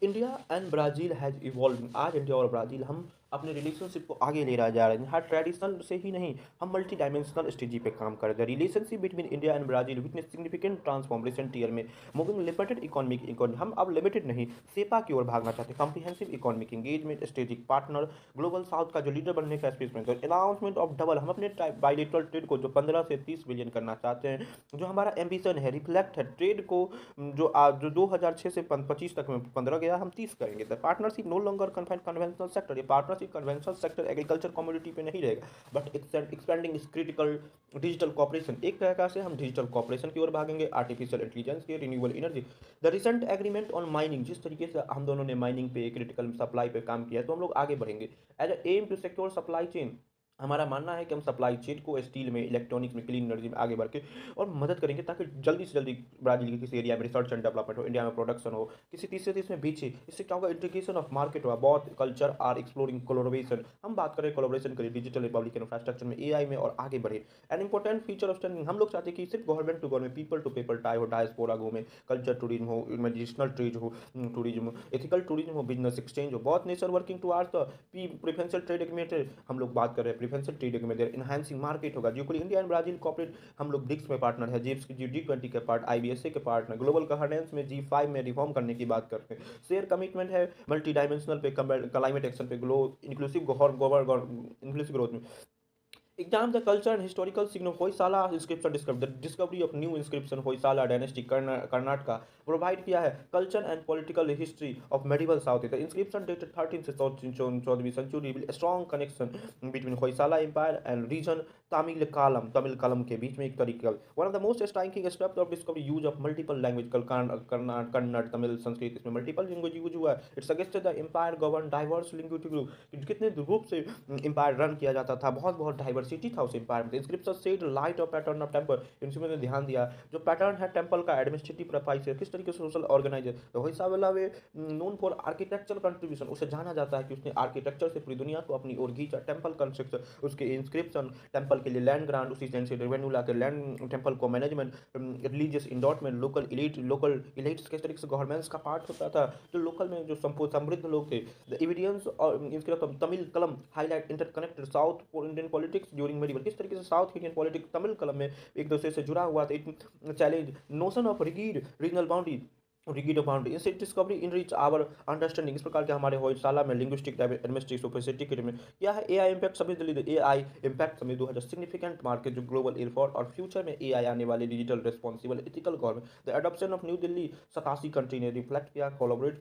India and Brazil has evolving. आज India और Brazil हम अपने रिलेशनशिप को आगे ले जा रहे हैं। हर ट्रेडिशनल से ही नहीं, हम मल्टी डायमेंशनल स्ट्रेटजी पे काम कर रहे हैं। Relationship between India and Brazil witness significant transform recent year में, मूविंग लिमिटेड इकोनॉमिक इकोनॉमी। हम अब लिमिटेड नहीं, सेपा की ओर भागना चाहते हैं। Comprehensive economic engagement, strategic partner, global south का जो लीडर बनने का स्पेस में, अनाउंसमेंट ऑफ डबल। हम अपने बायलेटरल ट्रेड को जो 15 से 30 बिलियन करना चाहते हैं, जो हमारा एम्बिशन है, रिफ्लेक्ट है ट्रेड को, जो 2006 से 25 तक में 15 गया, हम 30 करेंगे। The partnership no longer confined conventional sector. ये partnership conventional sector agriculture commodity पे नहीं रहेगा, but expanding is critical digital cooperation. एक तरह से हम डिजिटल कॉपरेशन की ओर भागेंगे, आर्टिफिशियल इंटेलिजेंस के, renewable energy. The recent agreement on mining, जिस तरीके से हम दोनों ने माइनिंग पे, क्रिटिकल सप्लाई पे काम किया है, तो हम लोग आगे बढ़ेंगे। As aim to secure supply chain, हमारा मानना है कि हम सप्लाई चेन को स्टील में, इलेक्ट्रॉनिक्स में, क्लीन एनर्जी में आगे बढ़ के और मदद करेंगे, ताकि जल्दी से जल्दी ब्राजील के किसी एरिया में रिसर्च एंड डेवलपमेंट हो, इंडिया में प्रोडक्शन हो, किसी तीसरे देश में बेचे। इससे क्या होगा, इंटीग्रेशन ऑफ मार्केट होगा। बहुत कल्चर आर एक्सप्लोरिंग कोलोबरेशन, हम बात करें कोलोबरेशन करें डिजिटल रिपब्लिक इंफ्रास्ट्रक्चर में, एआई में, और आगे बढ़े। An important feature of standing, हम लोग चाहते हैं कि सिर्फ government to government, people to people tie हो, डायस्पोरा घूमे, कल्चर टूरिज्म हो, मेडिसिनल ट्रेड हो, टूरिज्म, एथिकल टूरिज्म हो, बिजनेस एक्सचेंज हो। बहुत nation working towards the preferential trade agreement, हम लोग बात कर रहे हैं preferential trade agreement, enhancing market होगा। जो इंडिया एंड ब्राजील कॉर्पोरेट, हम लोग ब्रिक्स में पार्टनर है, जिप्स की G20 के पार्ट, IBSA के पार्टनर, ग्लोबल गवर्नेंस में G5 में रिफॉर्म करने की बात करते हैं। शेयर कमिटमेंट है मल्टी डायमेंशनल पे, क्लाइमेट एक्शन पे, ग्लो इंक्लूसिव इंक्लूसिव ग्रोथ में। Examine the culture and historical sign of Hoysala inscription described. The discovery of new inscription Hoysala dynasty Karnataka provide किया है culture and political history of medieval South. The inscription dated 13th से 14वीं century reveal a strong connection between Hoysala empire and region Tamil Kalam के बीच में एक तरीके। One of the most striking steps of discovery use of multiple language Kannada Tamil Sanskrit, इसमें multiple language use हुआ है। It suggested the empire governed diverse linguistic group, कितने रूप से एम्पायर रन किया जाता था, बहुत बहुत डाइवर्सिटी था उस एम्पायर में। Inscription said light of pattern of temple, inscription ने ध्यान दिया जो पैटर्न है टेम्पल का, एडमिनिस्ट्रेटिव प्रोफाइल से किस तरीके से सोशल ऑर्गेनाइजर। तो हिसाब वे नोन फॉर आर्किटेक्चरल कंट्रीब्यूशन, उसे जाना जाता है कि उसने आर्किटेक्चर से पूरी दुनिया को अपनी ओर खींचा। टेम्पल कंस्ट्रक्शन, उसके इंस्क्रिप्शन, टेम्पल के लिए लैंड ग्रांट, उसी से रेवेन्यू ला के लैंड, टेम्पल को मैनेजमेंट, रिलीजियस इंडोटमेंट, लोकल इलीट्स किस तरीके से गवर्नमेंट्स का पार्ट होता था, जो लोकल में जो समृद्ध लोग थे। द एविडेंस और इंस्क्रिप्शन तमिल कलम highlight interconnected south Indian politics during medieval, किस तरीके से साउथ इंडियन पॉलिटिक्स तमिल कलम में एक दूसरे से जुड़ा हुआ था। It challenge notion of rigid regional boundary, rigid boundary इनसे discovery enrich our understanding. इस प्रकार के हमारे होयसाला में लिंग्विस्टिक एडमिनिस्ट्रेटिव सोफिस्टिकेट में क्या है, एआई इम्पैक्ट समझ लीजिए। एआई इम्पैक्ट समझ 2000 सिग्निफिकेंट मार्केट जो ग्लोबल एयरफोर्ट और फ्यूचर में एआई आने वाले digital responsible ethical government. The adoption of new Delhi 87 country ने रिफ्लेक्ट किया, कोलैबोरेट